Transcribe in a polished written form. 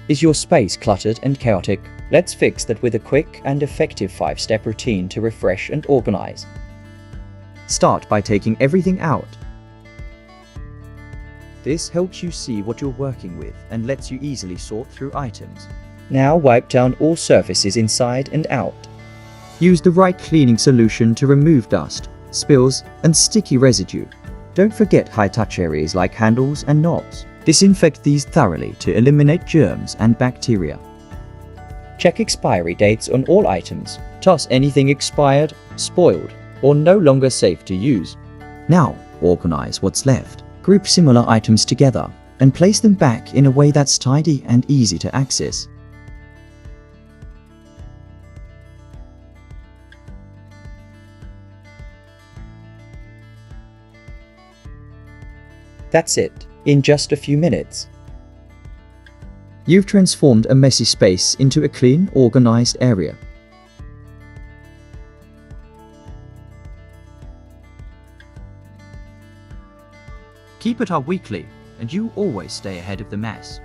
Is your space cluttered and chaotic? Let's fix that with a quick and effective 5-step routine to refresh and organize. Start by taking everything out. This helps you see what you're working with and lets you easily sort through items. Now wipe down all surfaces inside and out. Use the right cleaning solution to remove dust, spills, and sticky residue. Don't forget high-touch areas like handles and knobs. Disinfect these thoroughly to eliminate germs and bacteria. Check expiry dates on all items. Toss anything expired, spoiled, or no longer safe to use. Now, organize what's left. Group similar items together and place them back in a way that's tidy and easy to access. That's it. In just a few minutes, you've transformed a messy space into a clean, organized area. Keep it up weekly, and you always stay ahead of the mess.